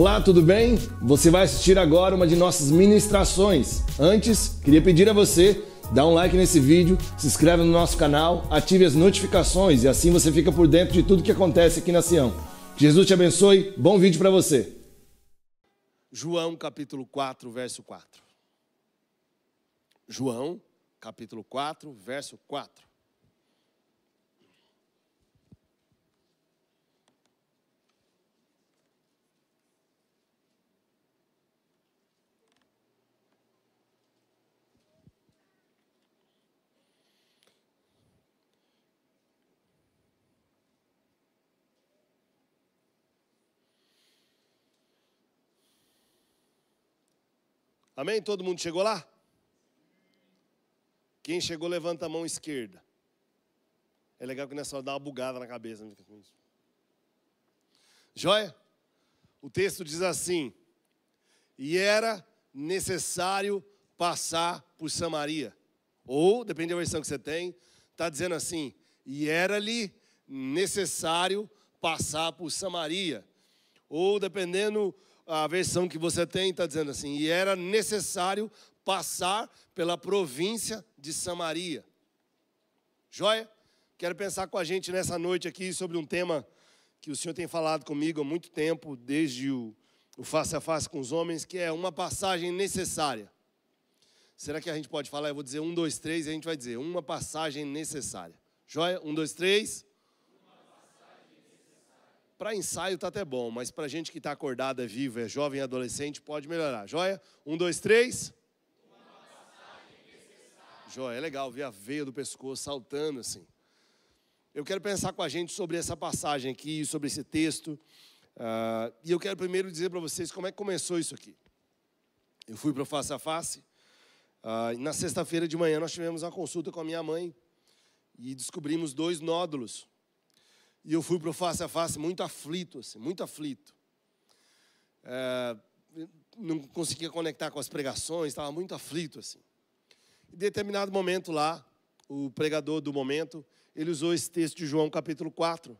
Olá, tudo bem? Você vai assistir agora uma de nossas ministrações. Antes, queria pedir a você, dá um like nesse vídeo, se inscreve no nosso canal, ative as notificações e assim você fica por dentro de tudo que acontece aqui na Sião. Que Jesus te abençoe, bom vídeo para você. João capítulo 4, verso 4. João capítulo 4, verso 4. Amém? Todo mundo chegou lá? Quem chegou, levanta a mão esquerda. É legal que nessa hora dá uma bugada na cabeça. Joia? O texto diz assim: e era necessário passar por Samaria. Ou, depende da versão que você tem, está dizendo assim: e era-lhe necessário passar por Samaria. Ou, dependendo a versão que você tem, está dizendo assim: e era necessário passar pela província de Samaria. Joia? Quero pensar com a gente nessa noite aqui sobre um tema que o Senhor tem falado comigo há muito tempo, desde o face a face com os homens, que é uma passagem necessária. Será que a gente pode falar? Eu vou dizer 1, 2, 3 e a gente vai dizer uma passagem necessária. Joia? 1, 2, 3. Para ensaio está até bom, mas para gente que está acordada, é viva, é jovem, adolescente, pode melhorar. Joia? 1, 2, 3. Joia, é legal ver a veia do pescoço saltando assim. Eu quero pensar com a gente sobre essa passagem aqui, sobre esse texto. E eu quero primeiro dizer para vocês como é que começou isso aqui. Eu fui para o Face a Face. Na sexta-feira de manhã nós tivemos uma consulta com a minha mãe e descobrimos 2 nódulos. E eu fui para o Face a Face muito aflito, assim, muito aflito. Não conseguia conectar com as pregações, estava muito aflito, assim. Em determinado momento lá, o pregador do momento, ele usou esse texto de João capítulo 4.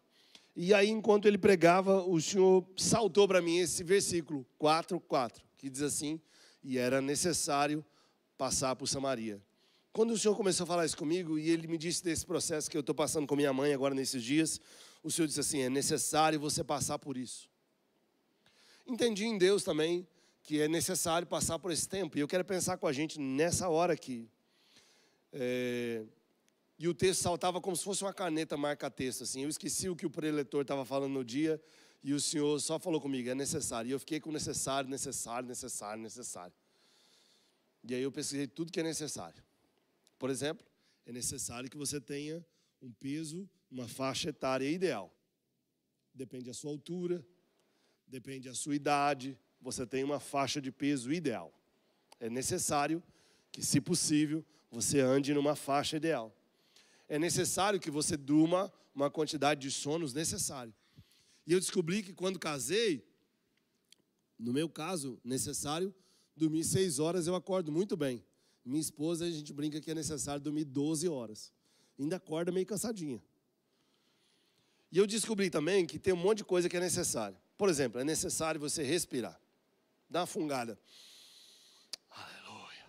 E aí, enquanto ele pregava, o Senhor saltou para mim esse versículo 4:4, que diz assim: e era necessário passar por Samaria. Quando o Senhor começou a falar isso comigo, e ele me disse desse processo que eu estou passando com minha mãe agora nesses dias, o Senhor disse assim: é necessário você passar por isso. Entendi em Deus também que é necessário passar por esse tempo. E eu quero pensar com a gente nessa hora aqui. E o texto saltava como se fosse uma caneta marca-texto, assim. Eu esqueci o que o preletor estava falando no dia, e o Senhor só falou comigo: é necessário. E eu fiquei com necessário, necessário, necessário, necessário. E aí eu pesquisei tudo que é necessário. Por exemplo, é necessário que você tenha um peso, uma faixa etária ideal. Depende da sua altura, depende da sua idade, você tem uma faixa de peso ideal. É necessário que, se possível, você ande numa faixa ideal. É necessário que você durma uma quantidade de sonos necessária. E eu descobri que quando casei, no meu caso, necessário dormir 6 horas, eu acordo muito bem. Minha esposa, a gente brinca que é necessário dormir 12 horas. Ainda acorda meio cansadinha. E eu descobri também que tem um monte de coisa que é necessário. Por exemplo, é necessário você respirar. Dá uma fungada. Aleluia.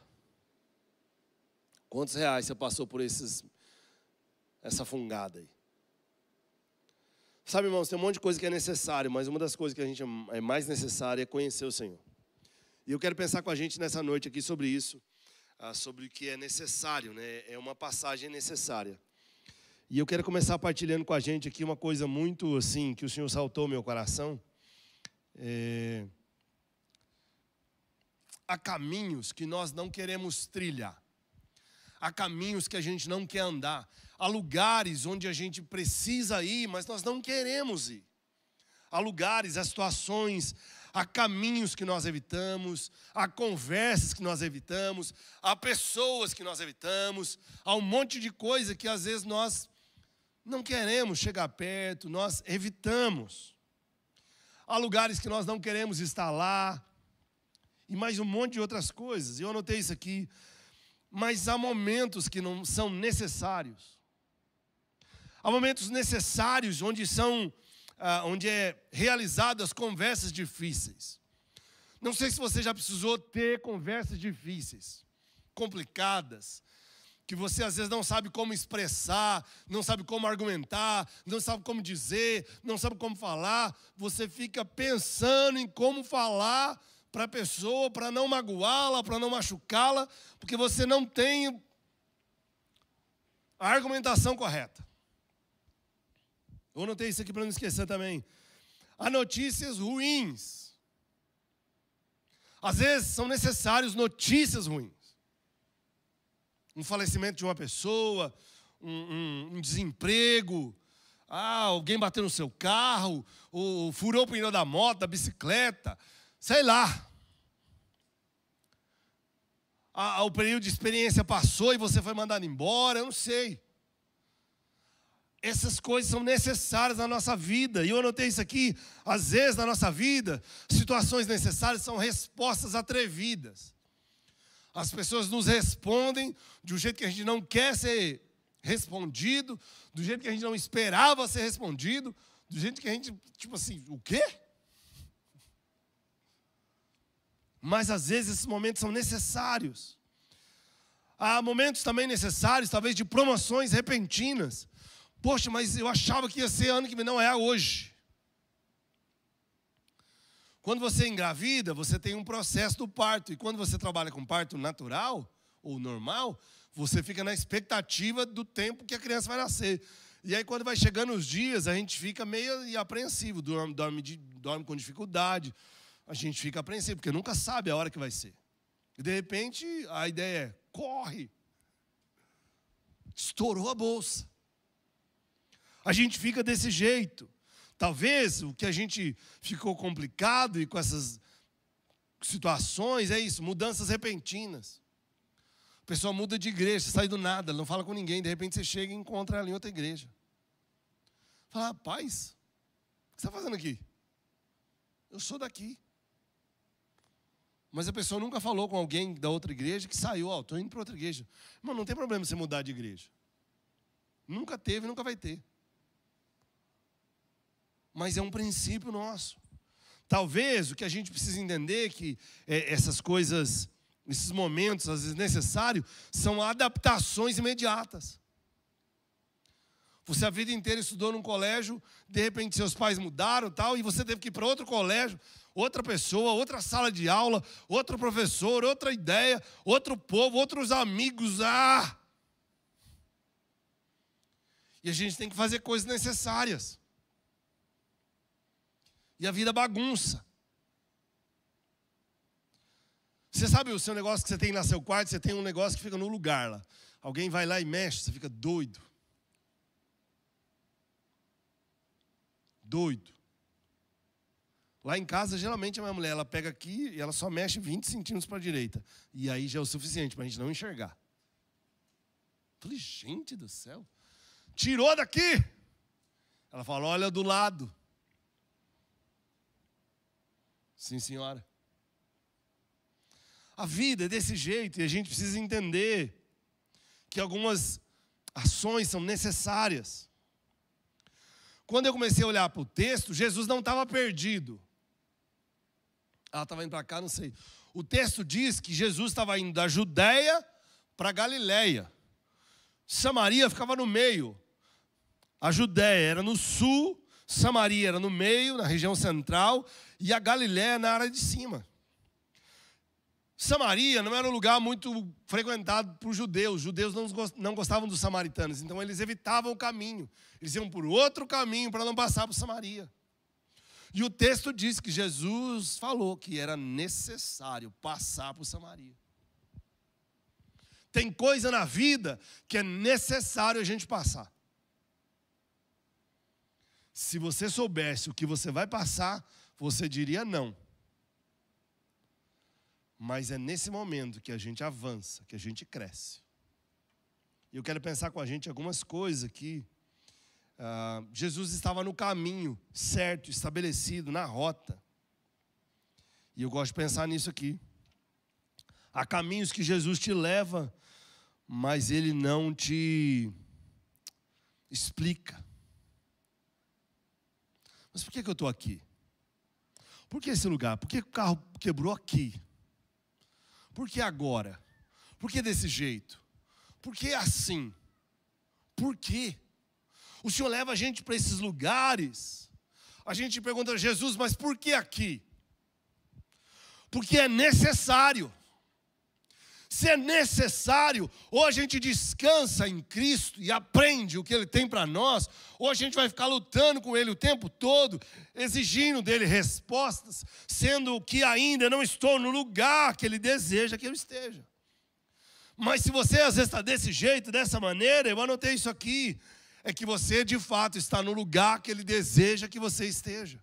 Quantos reais você passou por essa fungada aí? Sabe, irmãos, tem um monte de coisa que é necessário, mas uma das coisas que a gente é mais necessária é conhecer o Senhor. E eu quero pensar com a gente nessa noite aqui sobre isso. Sobre o que é necessário, né? É uma passagem necessária. E eu quero começar partilhando com a gente aqui uma coisa muito assim, que o Senhor saltou ao meu coração. Há caminhos que nós não queremos trilhar. Há caminhos que a gente não quer andar. Há lugares onde a gente precisa ir, mas nós não queremos ir. Há lugares, há situações, há caminhos que nós evitamos, há conversas que nós evitamos, há pessoas que nós evitamos, há um monte de coisa que às vezes nós não queremos chegar perto, nós evitamos. Há lugares que nós não queremos estar lá, e mais um monte de outras coisas. Eu anotei isso aqui. Mas há momentos que não são necessários. Há momentos necessários onde são onde é realizadas conversas difíceis. Não sei se você já precisou ter conversas difíceis, complicadas, que você às vezes não sabe como expressar, não sabe como argumentar, não sabe como dizer, não sabe como falar. Você fica pensando em como falar para a pessoa, para não magoá-la, para não machucá-la, porque você não tem a argumentação correta. Eu anotei isso aqui para não esquecer também. Há notícias ruins. Às vezes são necessárias notícias ruins. Um falecimento de uma pessoa, um desemprego, alguém bateu no seu carro, ou furou o pneu da moto, da bicicleta, sei lá. O período de experiência passou e você foi mandado embora, eu não sei. Essas coisas são necessárias na nossa vida. E eu anotei isso aqui. Às vezes na nossa vida, situações necessárias são respostas atrevidas. As pessoas nos respondem de um jeito que a gente não quer ser respondido, do jeito que a gente não esperava ser respondido, do jeito que a gente, tipo assim, o quê? Mas às vezes esses momentos são necessários. Há momentos também necessários, talvez de promoções repentinas. Poxa, mas eu achava que ia ser ano que vem, não é hoje. Quando você engravida, você tem um processo do parto. E quando você trabalha com parto natural ou normal, você fica na expectativa do tempo que a criança vai nascer. E aí quando vai chegando os dias, a gente fica meio apreensivo, dorme com dificuldade. A gente fica apreensivo, porque nunca sabe a hora que vai ser. E de repente, a ideia é, corre. Estourou a bolsa. A gente fica desse jeito. Talvez o que a gente ficou complicado e com essas situações é isso, mudanças repentinas. A pessoa muda de igreja, sai do nada, ela não fala com ninguém, de repente você chega e encontra ela em outra igreja. Fala, rapaz, o que você está fazendo aqui? Eu sou daqui. Mas a pessoa nunca falou com alguém da outra igreja que saiu, estou indo para outra igreja. Irmão, não tem problema você mudar de igreja. Nunca teve, nunca vai ter. Mas é um princípio nosso. Talvez o que a gente precisa entender é que essas coisas, esses momentos, às vezes necessários, são adaptações imediatas. Você a vida inteira estudou num colégio, de repente seus pais mudaram tal, e você teve que ir para outro colégio, outra pessoa, outra sala de aula, outro professor, outra ideia, outro povo, outros amigos. E a gente tem que fazer coisas necessárias. E a vida bagunça. Você sabe o seu negócio que você tem lá no seu quarto, você tem um negócio que fica no lugar lá. Alguém vai lá e mexe, você fica doido. Doido. Lá em casa, geralmente a minha mulher, ela pega aqui e ela só mexe 20 centímetros para a direita. E aí já é o suficiente para a gente não enxergar. Falei, gente do céu. Tirou daqui. Ela fala, olha do lado. Sim, senhora. A vida é desse jeito e a gente precisa entender que algumas ações são necessárias. Quando eu comecei a olhar para o texto, Jesus não estava perdido. Ela estava indo para cá, não sei. O texto diz que Jesus estava indo da Judéia para Galiléia. Samaria ficava no meio. A Judéia era no sul, Samaria era no meio, na região central, e a Galiléia na área de cima. Samaria não era um lugar muito frequentado por judeus. Os judeus não gostavam dos samaritanos, então eles evitavam o caminho. Eles iam por outro caminho para não passar por Samaria. E o texto diz que Jesus falou que era necessário passar por Samaria. Tem coisa na vida que é necessário a gente passar. Se você soubesse o que você vai passar, você diria não. Mas é nesse momento que a gente avança, que a gente cresce. E eu quero pensar com a gente algumas coisas aqui. Jesus estava no caminho certo, estabelecido, na rota. E eu gosto de pensar nisso aqui. Há caminhos que Jesus te leva, mas Ele não te explica. Mas por que eu estou aqui? Por que esse lugar? Por que o carro quebrou aqui? Por que agora? Por que desse jeito? Por que assim? Por quê? O Senhor leva a gente para esses lugares. A gente pergunta a Jesus, mas por que aqui? Porque é necessário. Se é necessário, ou a gente descansa em Cristo e aprende o que Ele tem para nós, ou a gente vai ficar lutando com Ele o tempo todo, exigindo dele respostas, sendo que ainda não estou no lugar que Ele deseja que eu esteja. Mas se você às vezes está desse jeito, dessa maneira, eu anotei isso aqui, é que você de fato está no lugar que Ele deseja que você esteja.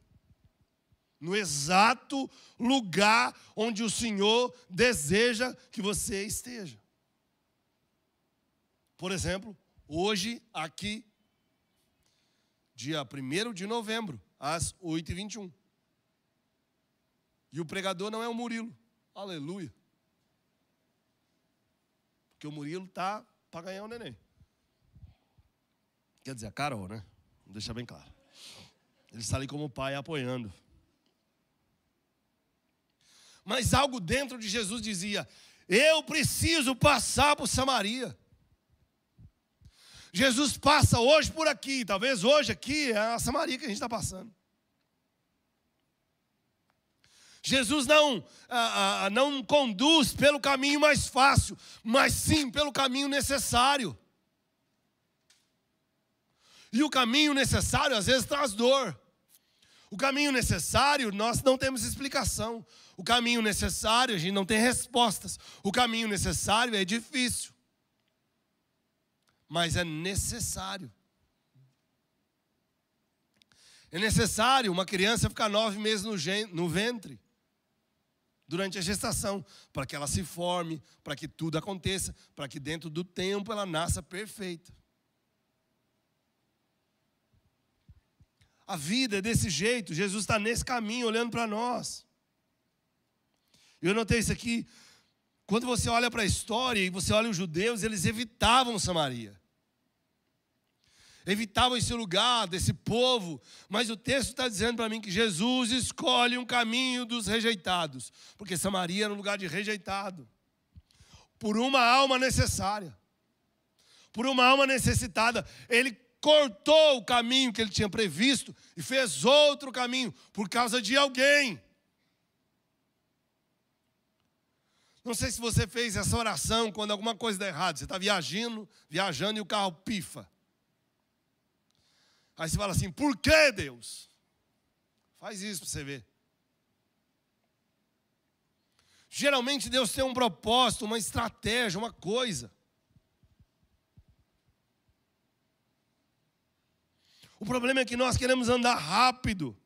No exato lugar onde o Senhor deseja que você esteja. Por exemplo, hoje aqui, dia 1º de novembro, às 8h21. E o pregador não é o Murilo. Aleluia. Porque o Murilo está para ganhar o neném. Quer dizer, a Carol, né? Vou deixar bem claro. Ele está ali como pai apoiando. Mas algo dentro de Jesus dizia, eu preciso passar por Samaria. Jesus passa hoje por aqui, talvez hoje aqui é a Samaria que a gente está passando. Jesus não conduz pelo caminho mais fácil, mas sim pelo caminho necessário. E o caminho necessário às vezes traz dor. O caminho necessário nós não temos explicação. O caminho necessário a gente não tem respostas. O caminho necessário é difícil. Mas é necessário. É necessário uma criança ficar 9 meses no ventre. Durante a gestação. Para que ela se forme. Para que tudo aconteça. Para que dentro do tempo ela nasça perfeita. A vida é desse jeito. Jesus está nesse caminho olhando para nós. Eu notei isso aqui. Quando você olha para a história e você olha os judeus, eles evitavam Samaria. Evitavam esse lugar, desse povo. Mas o texto está dizendo para mim que Jesus escolhe um caminho dos rejeitados. Porque Samaria era um lugar de rejeitado. Por uma alma necessária. Por uma alma necessitada. Ele cortou o caminho que ele tinha previsto e fez outro caminho por causa de alguém. Não sei se você fez essa oração quando alguma coisa dá errado. Você está viajando e o carro pifa. Aí você fala assim, por que Deus? Faz isso para você ver. Geralmente Deus tem um propósito, uma estratégia, uma coisa. O problema é que nós queremos andar rápido.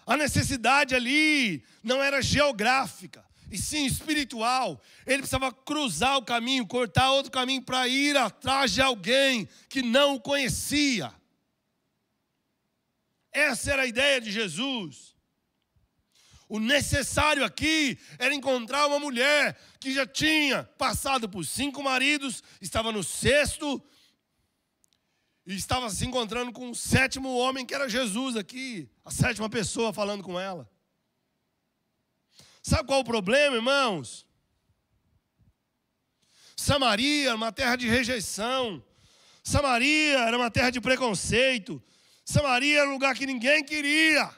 A necessidade ali não era geográfica, e sim espiritual. Ele precisava cruzar o caminho, cortar outro caminho para ir atrás de alguém que não o conhecia. Essa era a ideia de Jesus. O necessário aqui era encontrar uma mulher que já tinha passado por 5 maridos, estava no 6º, e estava se encontrando com o 7º homem, que era Jesus aqui, a 7ª pessoa falando com ela. Sabe qual é o problema, irmãos? Samaria era uma terra de rejeição. Samaria era uma terra de preconceito. Samaria era um lugar que ninguém queria.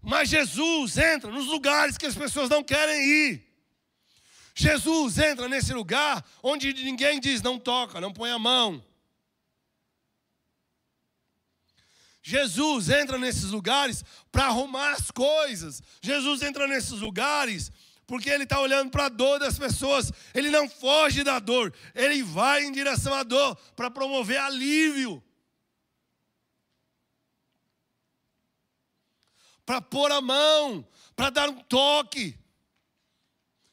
Mas Jesus entra nos lugares que as pessoas não querem ir. Jesus entra nesse lugar onde ninguém diz, não toca, não põe a mão. Jesus entra nesses lugares para arrumar as coisas. Jesus entra nesses lugares porque Ele está olhando para a dor das pessoas. Ele não foge da dor. Ele vai em direção à dor para promover alívio. Para pôr a mão, para dar um toque.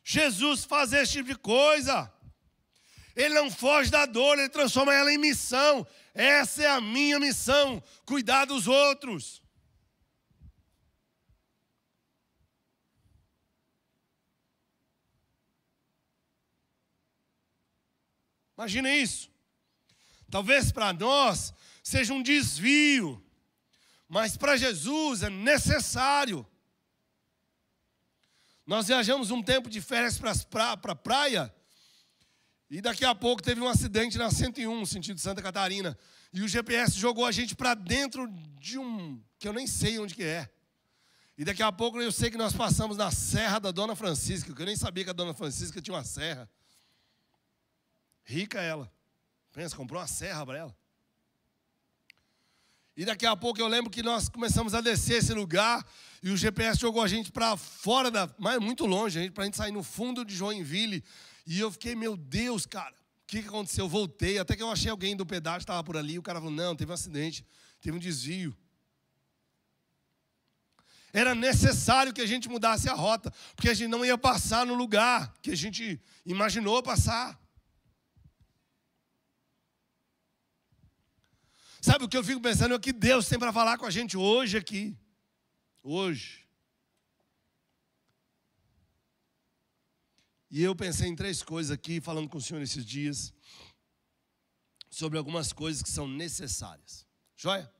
Jesus faz esse tipo de coisa. Ele não foge da dor, Ele transforma ela em missão. Essa é a minha missão, cuidar dos outros. Imagina isso. Talvez para nós seja um desvio, mas para Jesus é necessário. Nós viajamos um tempo de férias para a praia, e daqui a pouco teve um acidente na 101, no sentido de Santa Catarina. E o GPS jogou a gente para dentro de que eu nem sei onde que é. E daqui a pouco eu sei que nós passamos na Serra da Dona Francisca, que eu nem sabia que a Dona Francisca tinha uma serra. Rica ela. Pensa, comprou uma serra para ela. E daqui a pouco eu lembro que nós começamos a descer esse lugar e o GPS jogou a gente para fora mas muito longe, para a gente sair no fundo de Joinville. E eu fiquei, meu Deus, cara, o que aconteceu? Eu voltei, até que eu achei alguém do pedágio que estava por ali. O cara falou, não, teve um acidente, teve um desvio. Era necessário que a gente mudasse a rota, porque a gente não ia passar no lugar que a gente imaginou passar. Sabe o que eu fico pensando? É o que Deus tem para falar com a gente hoje aqui. Hoje. E eu pensei em 3 coisas aqui, falando com o Senhor esses dias, sobre algumas coisas que são necessárias. Joia?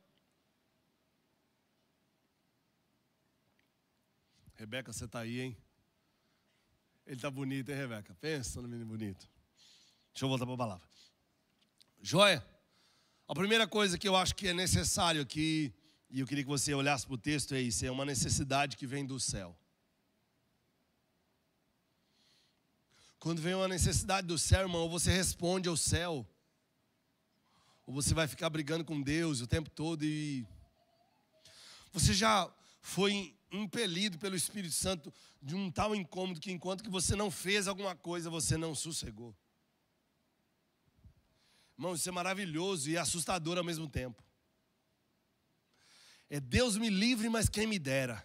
Rebeca, você está aí, hein? Ele está bonito, hein, Rebeca? Pensa no menino bonito. Deixa eu voltar para a palavra. Joia? A primeira coisa que eu acho que é necessário aqui, e eu queria que você olhasse para o texto, é isso: é uma necessidade que vem do céu. Quando vem uma necessidade do céu, irmão, ou você responde ao céu, ou você vai ficar brigando com Deus o tempo todo. E você já foi impelido pelo Espírito Santo de um tal incômodo que enquanto que você não fez alguma coisa, você não sossegou. Irmão, isso é maravilhoso e assustador ao mesmo tempo. É Deus me livre, mas quem me dera.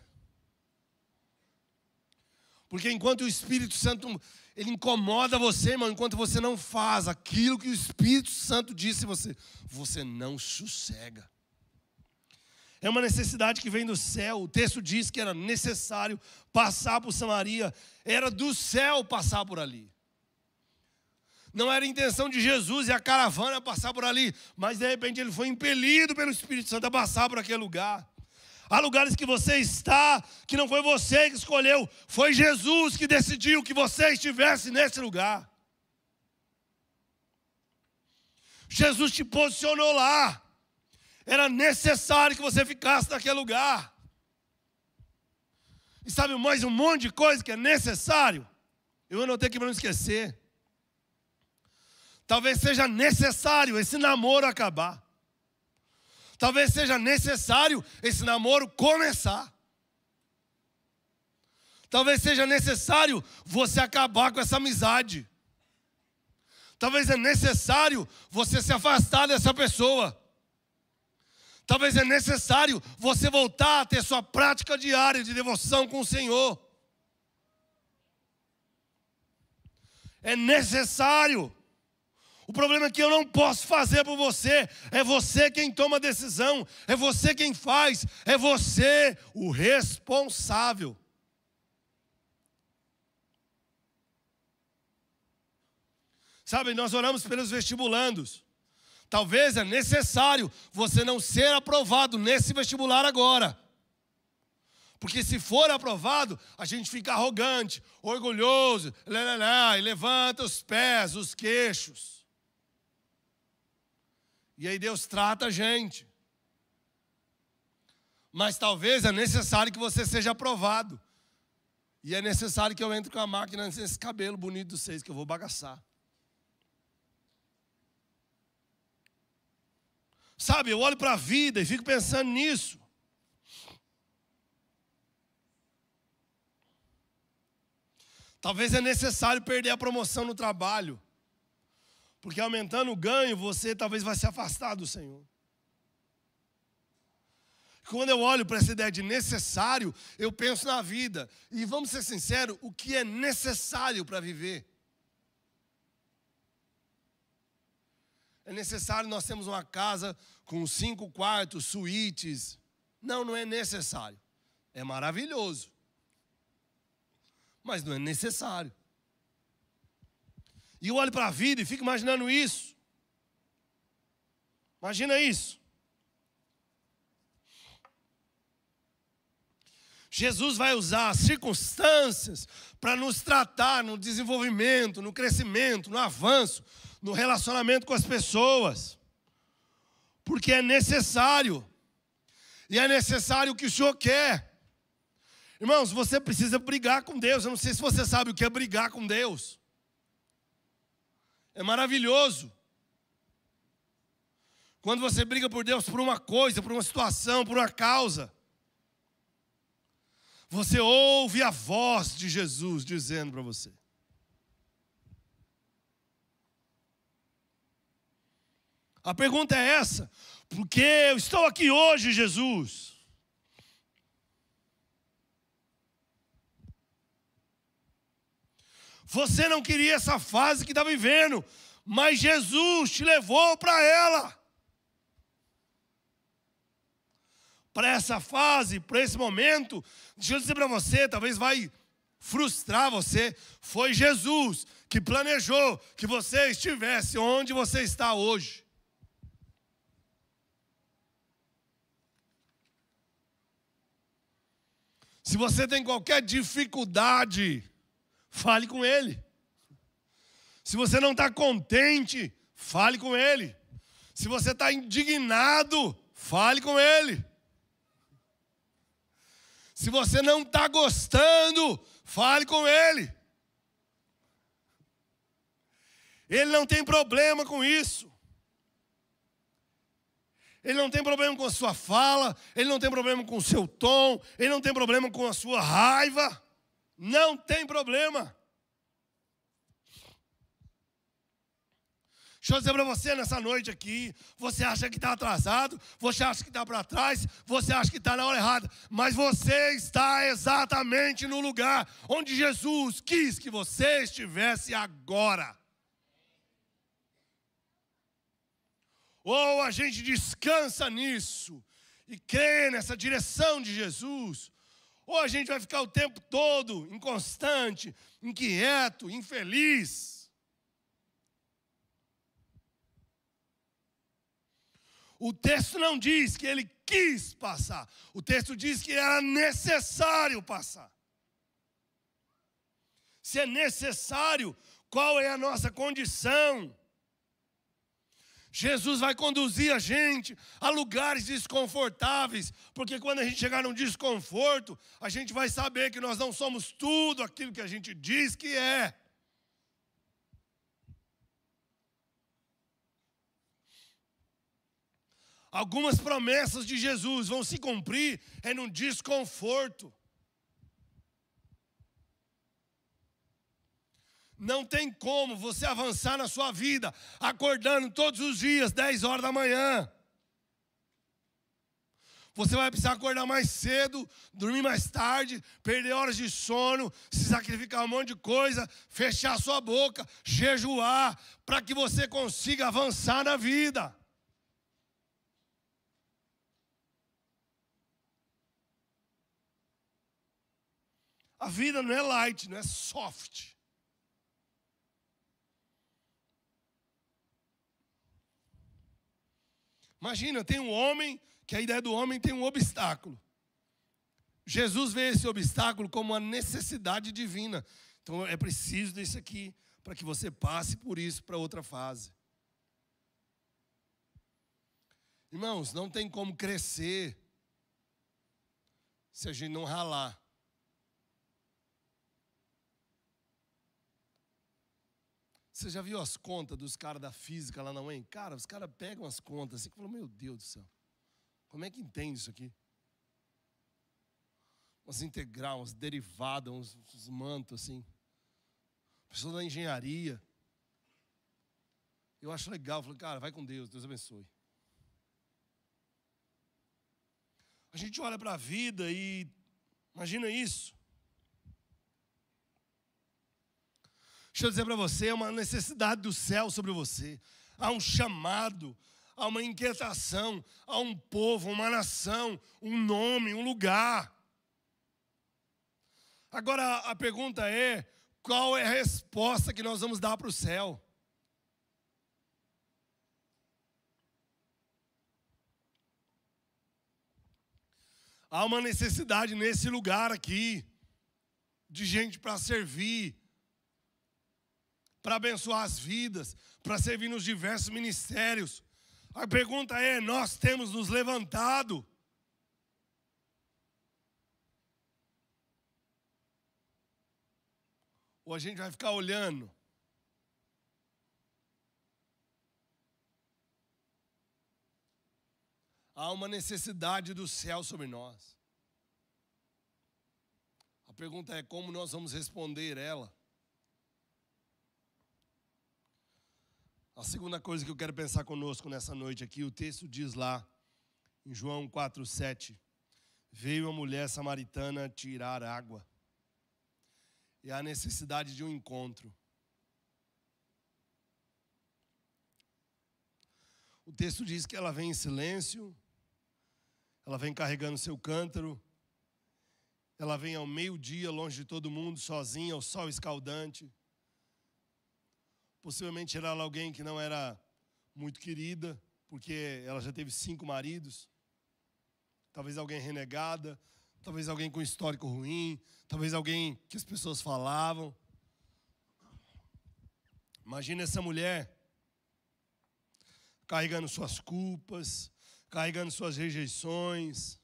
Porque enquanto o Espírito Santo, ele incomoda você, irmão, enquanto você não faz aquilo que o Espírito Santo disse a você não sossega. É uma necessidade que vem do céu. O texto diz que era necessário passar por Samaria. Era do céu passar por ali. Não era a intenção de Jesus e a caravana passar por ali, mas de repente ele foi impelido pelo Espírito Santo a passar por aquele lugar. Há lugares que você está, que não foi você que escolheu, foi Jesus que decidiu que você estivesse nesse lugar. Jesus te posicionou lá. Era necessário que você ficasse naquele lugar. E sabe mais um monte de coisa que é necessário? Eu anotei aqui para não esquecer. Talvez seja necessário esse namoro acabar. Talvez seja necessário esse namoro começar. Talvez seja necessário você acabar com essa amizade. Talvez é necessário você se afastar dessa pessoa. Talvez é necessário você voltar a ter sua prática diária de devoção com o Senhor. É necessário. O problema é que eu não posso fazer por você. É você quem toma a decisão. É você quem faz. É você o responsável. Sabe, nós oramos pelos vestibulandos. Talvez é necessário você não ser aprovado nesse vestibular agora. Porque se for aprovado, a gente fica arrogante, orgulhoso, e levanta os pés, os queixos. E aí Deus trata a gente. Mas talvez é necessário que você seja aprovado. E é necessário que eu entre com a máquina nesse cabelo bonito dos seis, que eu vou bagaçar. Sabe, eu olho para a vida e fico pensando nisso. Talvez é necessário perder a promoção no trabalho. Porque aumentando o ganho, você talvez vai se afastar do Senhor. Quando eu olho para essa ideia de necessário, eu penso na vida. E vamos ser sinceros, o que é necessário para viver? É necessário nós termos uma casa com 5 quartos, suítes. Não, não é necessário. É maravilhoso. Mas não é necessário. E eu olho para a vida e fico imaginando isso. Imagina isso. Jesus vai usar as circunstâncias para nos tratar no desenvolvimento, no crescimento, no avanço, no relacionamento com as pessoas. Porque é necessário. E é necessário o que o Senhor quer. Irmãos, você precisa brigar com Deus. Eu não sei se você sabe o que é brigar com Deus. É maravilhoso. Quando você briga por Deus por uma coisa, por uma situação, por uma causa, você ouve a voz de Jesus dizendo para você. A pergunta é essa: por que eu estou aqui hoje, Jesus? Você não queria essa fase que está vivendo, mas Jesus te levou para ela. Para essa fase, para esse momento, deixa eu dizer para você, talvez vai frustrar você. Foi Jesus que planejou que você estivesse onde você está hoje. Se você tem qualquer dificuldade, fale com Ele. Se você não está contente, fale com Ele. Se você está indignado, fale com Ele. Se você não está gostando, fale com Ele. Ele não tem problema com isso. Ele não tem problema com a sua fala, ele não tem problema com o seu tom, ele não tem problema com a sua raiva. Não tem problema. Deixa eu dizer para você nessa noite aqui, você acha que está atrasado, você acha que está para trás, você acha que está na hora errada, mas você está exatamente no lugar onde Jesus quis que você estivesse agora. Ou a gente descansa nisso e crê nessa direção de Jesus, ou a gente vai ficar o tempo todo inconstante, inquieto, infeliz. O texto não diz que ele quis passar. O texto diz que era necessário passar. Se é necessário, qual é a nossa condição? Jesus vai conduzir a gente a lugares desconfortáveis, porque quando a gente chegar num desconforto, a gente vai saber que nós não somos tudo aquilo que a gente diz que é. Algumas promessas de Jesus vão se cumprir num desconforto. Não tem como você avançar na sua vida acordando todos os dias, 10 horas da manhã. Você vai precisar acordar mais cedo, dormir mais tarde, perder horas de sono, se sacrificar um monte de coisa, fechar sua boca, jejuar, para que você consiga avançar na vida. A vida não é light, não é soft. Imagina, tem um homem, que a ideia do homem tem um obstáculo. Jesus vê esse obstáculo como uma necessidade divina. Então é preciso disso aqui, para que você passe por isso para outra fase. Irmãos, não tem como crescer se a gente não ralar. Você já viu as contas dos caras da física lá na UEM? Cara, os caras pegam as contas assim e falam, meu Deus do céu, como é que entende isso aqui? Umas integrais, umas derivadas, uns mantos assim. Pessoas da engenharia. Eu acho legal, eu falei, cara, vai com Deus, Deus abençoe. A gente olha para a vida e imagina isso. Deixa eu dizer para você, é uma necessidade do céu sobre você. Há um chamado, há uma inquietação, há um povo, uma nação, um nome, um lugar. Agora a pergunta é, qual é a resposta que nós vamos dar para o céu? Há uma necessidade nesse lugar aqui de gente para servir, para abençoar as vidas, para servir nos diversos ministérios. A pergunta é: nós temos nos levantado? Ou a gente vai ficar olhando? Há uma necessidade do céu sobre nós. A pergunta é como nós vamos responder ela. A segunda coisa que eu quero pensar conosco nessa noite aqui, o texto diz lá, em João 4,7, veio a mulher samaritana tirar água. E há necessidade de um encontro. O texto diz que ela vem em silêncio, ela vem carregando seu cântaro, ela vem ao meio-dia, longe de todo mundo, sozinha, ao sol escaldante. Possivelmente era alguém que não era muito querida, porque ela já teve 5 maridos. Talvez alguém renegada, talvez alguém com histórico ruim, talvez alguém que as pessoas falavam. Imagina essa mulher carregando suas culpas, carregando suas rejeições,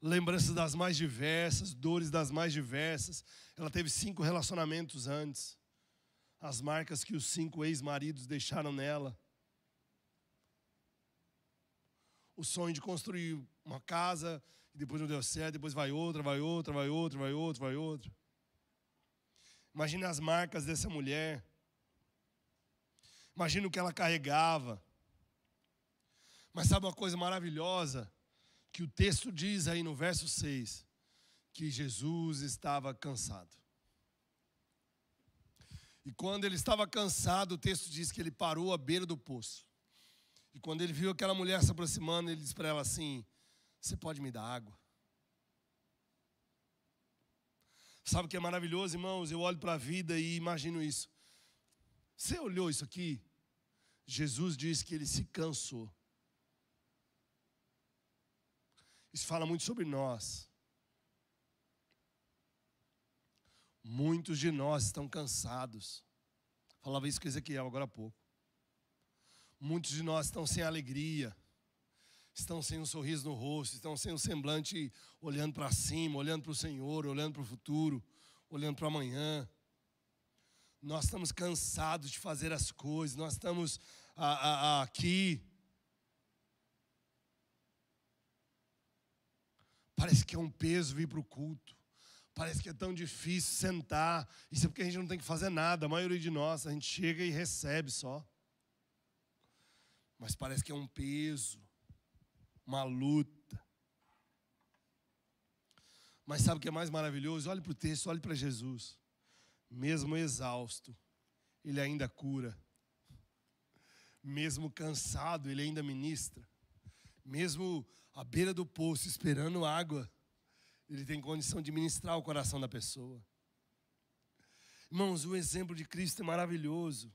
lembranças das mais diversas, dores das mais diversas. Ela teve 5 relacionamentos antes. As marcas que os 5 ex-maridos deixaram nela. O sonho de construir uma casa, e depois não deu certo, depois vai outra, vai outra, vai outra, vai outra, vai outra. Imagine as marcas dessa mulher. Imagine o que ela carregava. Mas sabe uma coisa maravilhosa? Que o texto diz aí no verso 6, que Jesus estava cansado. E quando ele estava cansado, o texto diz que ele parou à beira do poço. E quando ele viu aquela mulher se aproximando, ele disse para ela assim: você pode me dar água? Sabe o que é maravilhoso, irmãos? Eu olho para a vida e imagino isso. Você olhou isso aqui? Jesus disse que ele se cansou. Isso fala muito sobre nós. Muitos de nós estão cansados. Falava isso com Ezequiel agora há pouco. Muitos de nós estão sem alegria, estão sem um sorriso no rosto, estão sem um semblante olhando para cima, olhando para o Senhor, olhando para o futuro, olhando para amanhã. Nós estamos cansados de fazer as coisas, nós estamos aqui. Parece que é um peso vir para o culto. Parece que é tão difícil sentar. Isso é porque a gente não tem que fazer nada. A maioria de nós, a gente chega e recebe só. Mas parece que é um peso, uma luta. Mas sabe o que é mais maravilhoso? Olhe para o texto, olhe para Jesus. Mesmo exausto, ele ainda cura. Mesmo cansado, ele ainda ministra. Mesmo à beira do poço, esperando água, ele tem condição de ministrar o coração da pessoa. Irmãos, o exemplo de Cristo é maravilhoso.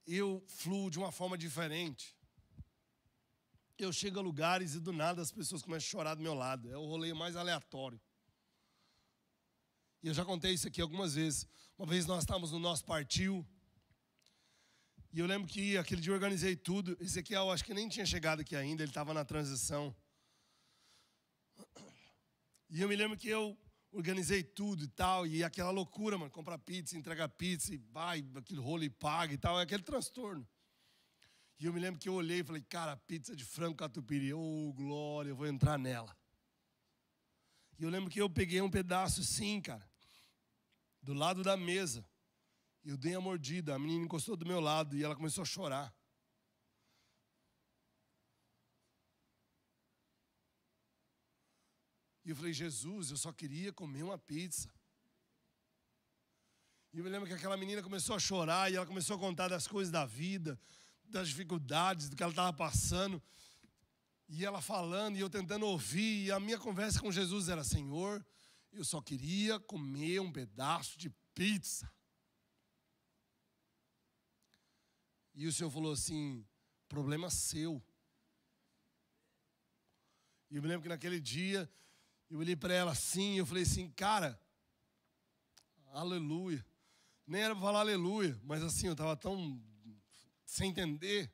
Eu fluo de uma forma diferente. Eu chego a lugares e do nada as pessoas começam a chorar do meu lado. É o rolê mais aleatório. E eu já contei isso aqui algumas vezes. Uma vez nós estávamos no nosso partiu. E eu lembro que aquele dia eu organizei tudo. Ezequiel acho que nem tinha chegado aqui ainda, ele estava na transição. E eu me lembro que eu organizei tudo e tal, e aquela loucura, mano, comprar pizza, entregar pizza, e vai, aquele rolo e paga e tal, é aquele transtorno. E eu me lembro que eu olhei e falei, cara, pizza de frango catupiry, ô glória, eu vou entrar nela. E eu lembro que eu peguei um pedaço assim, cara, do lado da mesa, e eu dei a mordida, a menina encostou do meu lado, e ela começou a chorar. E eu falei, Jesus, eu só queria comer uma pizza. E eu me lembro que aquela menina começou a chorar, e ela começou a contar das coisas da vida, das dificuldades, do que ela estava passando. E ela falando, e eu tentando ouvir, e a minha conversa com Jesus era, Senhor, eu só queria comer um pedaço de pizza. E o Senhor falou assim, problema seu. E eu me lembro que naquele dia, eu olhei para ela assim, eu falei assim, cara, aleluia. Nem era para falar aleluia, mas assim, eu estava tão sem entender,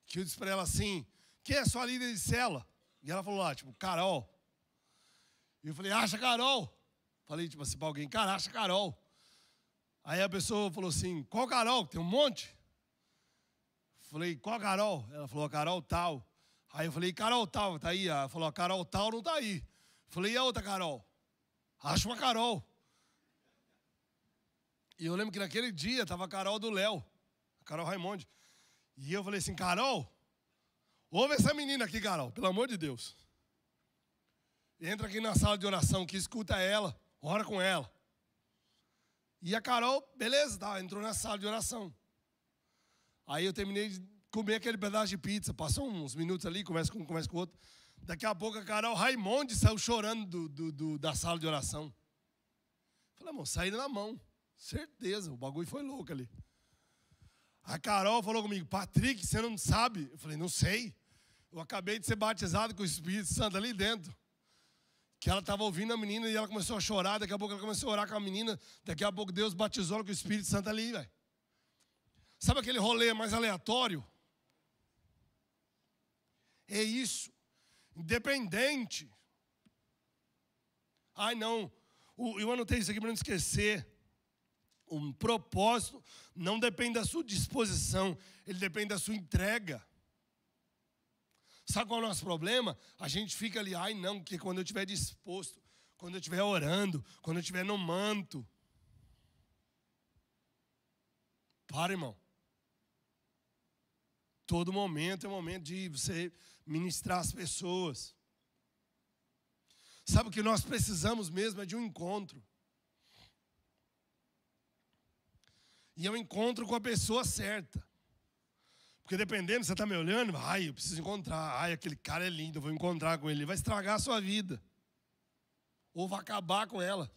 que eu disse para ela assim, quem é a sua líder de célula? E ela falou lá, tipo, Carol. E eu falei, acha Carol. Falei, tipo assim, para alguém, cara, acha Carol. Aí a pessoa falou assim, qual Carol? Tem um monte. Falei, qual Carol? Ela falou, a Carol tal. Aí eu falei, Carol tal, tá aí? Ela falou, a Carol tal não tá aí. Falei, e a outra Carol? Acha uma Carol. E eu lembro que naquele dia estava a Carol do Léo, a Carol Raimonde. E eu falei assim, Carol, ouve essa menina aqui, Carol, pelo amor de Deus. Entra aqui na sala de oração, que escuta ela, ora com ela. E a Carol, beleza, tá, entrou na sala de oração. Aí eu terminei de comer aquele pedaço de pizza, passou uns minutos ali, conversa com um, conversa com o outro. Daqui a pouco a Carol Raimonde saiu chorando da sala de oração. Falei, amor, saíram na mão. Certeza, o bagulho foi louco ali. A Carol falou comigo, Patrick, você não sabe? Eu falei, não sei. Eu acabei de ser batizado com o Espírito Santo ali dentro. Que ela estava ouvindo a menina e ela começou a chorar. Daqui a pouco ela começou a orar com a menina. Daqui a pouco Deus batizou ela com o Espírito Santo ali, velho. Sabe aquele rolê mais aleatório? É isso. Independente. Ai, não. Eu anotei isso aqui para não esquecer. Um propósito não depende da sua disposição, ele depende da sua entrega. Sabe qual é o nosso problema? A gente fica ali, ai não, porque quando eu estiver disposto, quando eu estiver orando, quando eu estiver no manto. Para, irmão. Todo momento é um momento de você ministrar as pessoas. Sabe o que nós precisamos mesmo? É de um encontro. E eu encontro com a pessoa certa. Porque dependendo, você está me olhando, ai, eu preciso encontrar. Ai, aquele cara é lindo, eu vou encontrar com ele. Ele vai estragar a sua vida. Ou vai acabar com ela.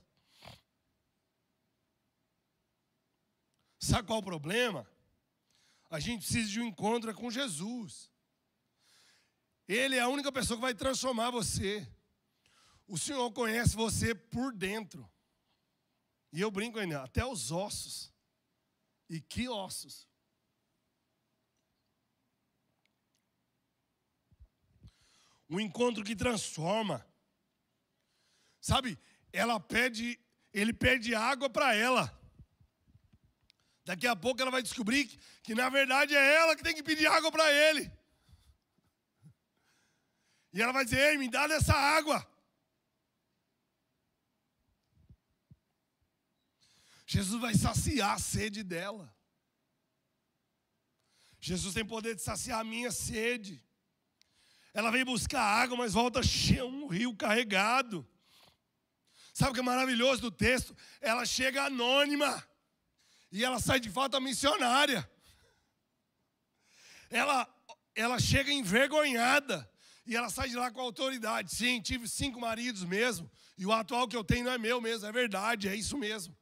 Sabe qual o problema? A gente precisa de um encontro com Jesus. Ele é a única pessoa que vai transformar você. O Senhor conhece você por dentro. E eu brinco ainda, até os ossos. E que ossos. Um encontro que transforma. Sabe, ele pede água para ela. Daqui a pouco ela vai descobrir que na verdade é ela que tem que pedir água para ele. E ela vai dizer, ei, me dá dessa água. Jesus vai saciar a sede dela. Jesus tem poder de saciar a minha sede. Ela vem buscar água, mas volta cheia, um rio carregado. Sabe o que é maravilhoso do texto? Ela chega anônima. E ela sai de fato a missionária. Ela chega envergonhada. E ela sai de lá com autoridade. Sim, tive 5 maridos mesmo. E o atual que eu tenho não é meu mesmo, é verdade, é isso mesmo.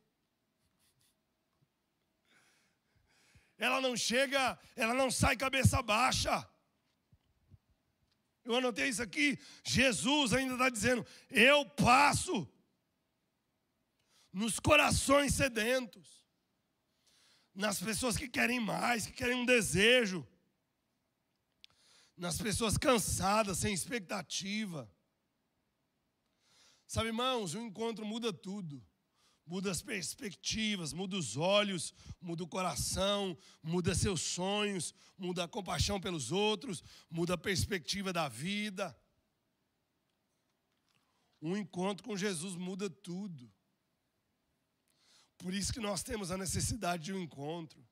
Ela não chega, ela não sai cabeça baixa. Eu anotei isso aqui. Jesus ainda está dizendo, eu passo nos corações sedentos. Nas pessoas que querem mais, que querem um desejo. Nas pessoas cansadas, sem expectativa. Sabe, irmãos, o encontro muda tudo. Muda as perspectivas, muda os olhos, muda o coração, muda seus sonhos, muda a compaixão pelos outros, muda a perspectiva da vida. Um encontro com Jesus muda tudo. Por isso que nós temos a necessidade de um encontro.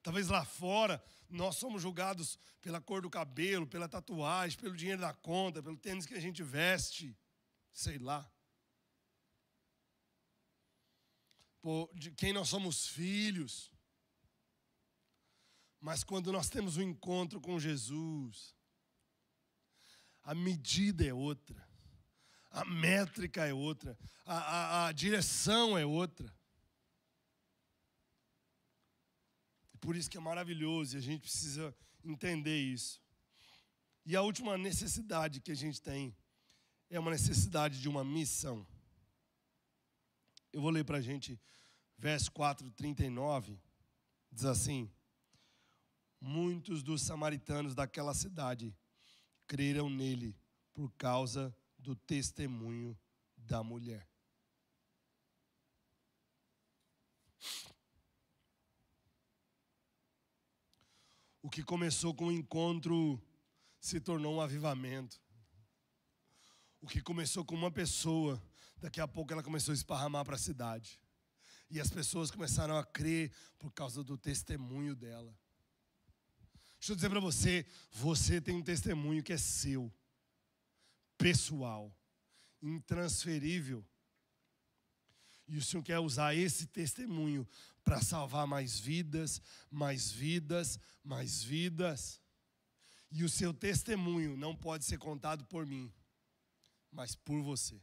Talvez lá fora nós somos julgados pela cor do cabelo, pela tatuagem, pelo dinheiro da conta, pelo tênis que a gente veste, sei lá. De quem nós somos filhos. Mas quando nós temos um encontro com Jesus, a medida é outra, a métrica é outra, a direção é outra. Por isso que é maravilhoso e a gente precisa entender isso. E a última necessidade que a gente tem é uma necessidade de uma missão. Eu vou ler para a gente verso 4:39, diz assim: muitos dos samaritanos daquela cidade creram nele por causa do testemunho da mulher. O que começou com um encontro se tornou um avivamento. O que começou com uma pessoa, daqui a pouco ela começou a esparramar para a cidade. E as pessoas começaram a crer por causa do testemunho dela. Deixa eu dizer para você, você tem um testemunho que é seu, pessoal, intransferível. E o Senhor quer usar esse testemunho para salvar mais vidas, mais vidas, mais vidas. E o seu testemunho não pode ser contado por mim, mas por você.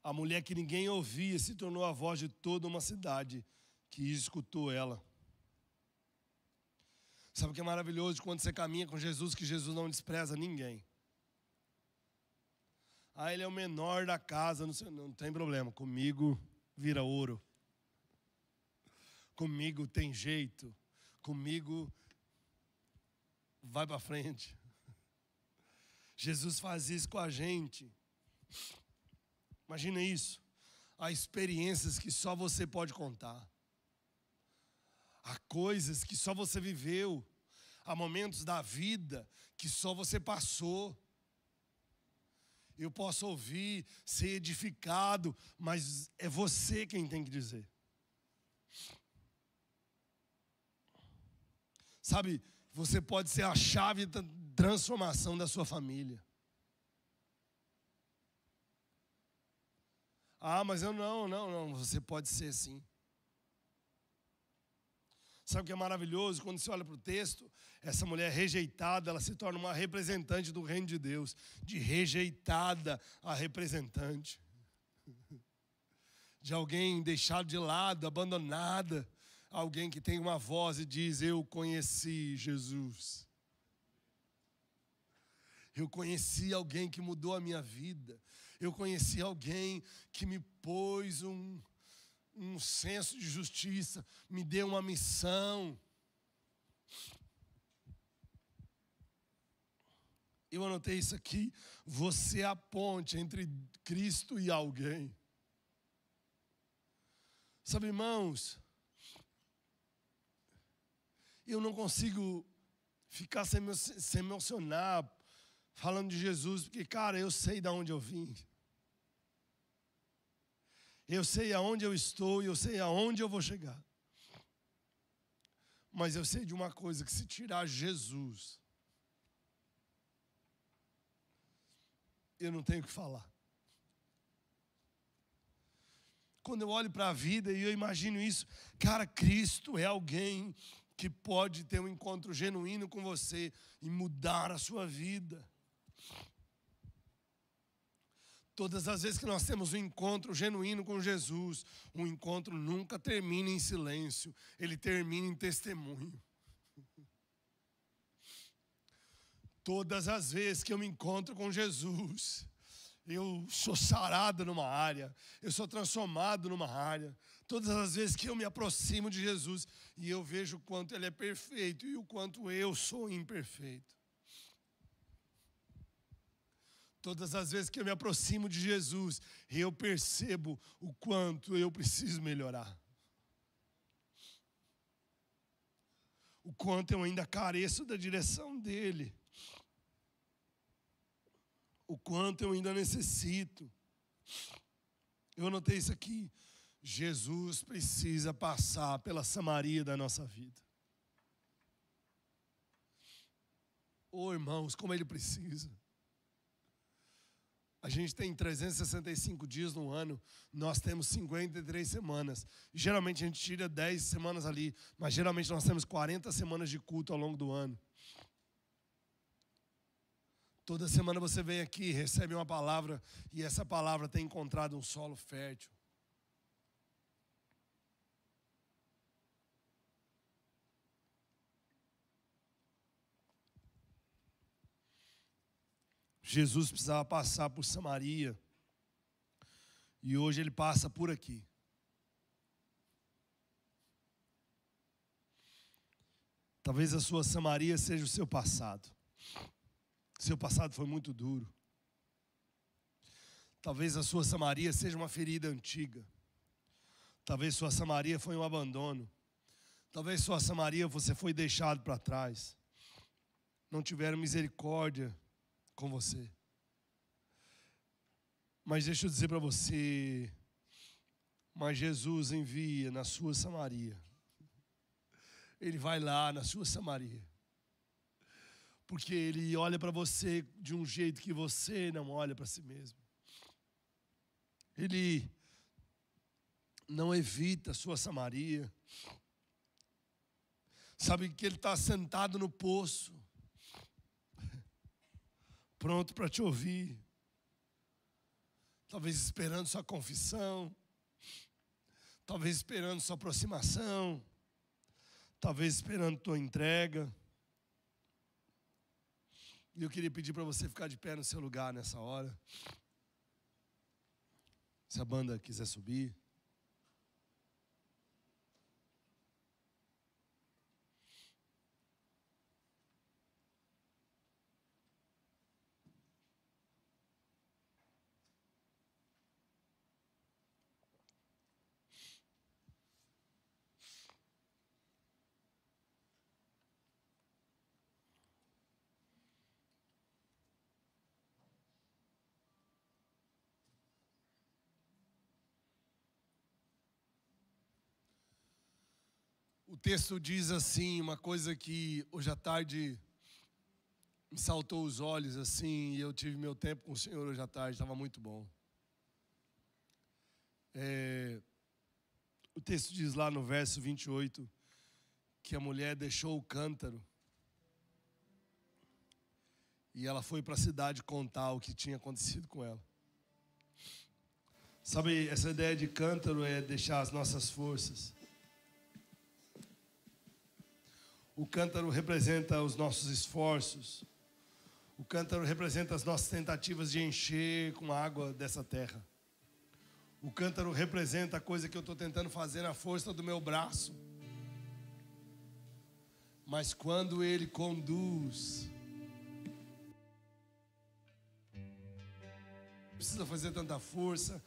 A mulher que ninguém ouvia se tornou a voz de toda uma cidade que escutou ela. Sabe o que é maravilhoso quando você caminha com Jesus, que Jesus não despreza ninguém? Ah, ele é o menor da casa, não tem problema, comigo vira ouro. Comigo tem jeito, comigo vai para frente. Jesus faz isso com a gente. Imagina isso. Há experiências que só você pode contar. Há coisas que só você viveu. Há momentos da vida que só você passou. Eu posso ouvir, ser edificado, mas é você quem tem que dizer. Sabe, você pode ser a chave da transformação da sua família. Ah, mas eu não, você pode ser sim. Sabe o que é maravilhoso? Quando você olha para o texto, essa mulher rejeitada, ela se torna uma representante do reino de Deus. De rejeitada a representante. De alguém deixado de lado, abandonada. Alguém que tem uma voz e diz: eu conheci Jesus. Eu conheci alguém que mudou a minha vida. Eu conheci alguém que me pôs um senso de justiça, me deu uma missão. Eu anotei isso aqui. Você é a ponte entre Cristo e alguém. Sabe, irmãos, eu não consigo ficar sem me emocionar falando de Jesus, porque, cara, eu sei de onde eu vim. Eu sei aonde eu estou e eu sei aonde eu vou chegar. Mas eu sei de uma coisa, que se tirar Jesus, eu não tenho o que falar. Quando eu olho para a vida e eu imagino isso, cara, Cristo é alguém que pode ter um encontro genuíno com você e mudar a sua vida. Todas as vezes que nós temos um encontro genuíno com Jesus, um encontro nunca termina em silêncio, ele termina em testemunho. Todas as vezes que eu me encontro com Jesus, eu sou sarado numa área, eu sou transformado numa área. Todas as vezes que eu me aproximo de Jesus e eu vejo o quanto Ele é perfeito e o quanto eu sou imperfeito. Todas as vezes que eu me aproximo de Jesus, eu percebo o quanto eu preciso melhorar. O quanto eu ainda careço da direção dEle. O quanto eu ainda necessito. Eu anotei isso aqui. Jesus precisa passar pela Samaria da nossa vida. Oh, irmãos, como Ele precisa. A gente tem 365 dias no ano, nós temos 53 semanas. Geralmente a gente tira 10 semanas ali, mas geralmente nós temos 40 semanas de culto ao longo do ano. Toda semana você vem aqui, recebe uma palavra, e essa palavra tem encontrado um solo fértil. Jesus precisava passar por Samaria. E hoje ele passa por aqui. Talvez a sua Samaria seja o seu passado. Seu passado foi muito duro. Talvez a sua Samaria seja uma ferida antiga. Talvez sua Samaria foi um abandono. Talvez sua Samaria você foi deixado para trás. Não tiveram misericórdia com você. Mas deixa eu dizer para você, mas Jesus envia na sua Samaria. Ele vai lá na sua Samaria. Porque ele olha para você de um jeito que você não olha para si mesmo. Ele não evita a sua Samaria. Sabe que ele está sentado no poço, pronto para te ouvir. Talvez esperando sua confissão. Talvez esperando sua aproximação. Talvez esperando tua entrega. E eu queria pedir para você ficar de pé no seu lugar nessa hora. Se a banda quiser subir. O texto diz assim, uma coisa que hoje à tarde me saltou os olhos assim, e eu tive meu tempo com o Senhor hoje à tarde, estava muito bom. O texto diz lá no verso 28, que a mulher deixou o cântaro e ela foi para a cidade contar o que tinha acontecido com ela. Sabe, essa ideia de cântaro é deixar as nossas forças. O cântaro representa os nossos esforços. O cântaro representa as nossas tentativas de encher com a água dessa terra. O cântaro representa a coisa que eu estou tentando fazer na força do meu braço. Mas quando ele conduz, não precisa fazer tanta força.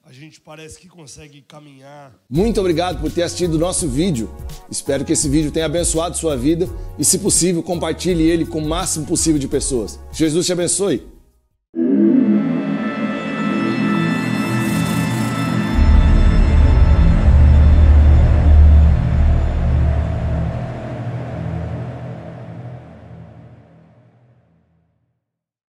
A gente parece que consegue caminhar. Muito obrigado por ter assistido o nosso vídeo. Espero que esse vídeo tenha abençoado sua vida e, se possível, compartilhe ele com o máximo possível de pessoas. Jesus te abençoe.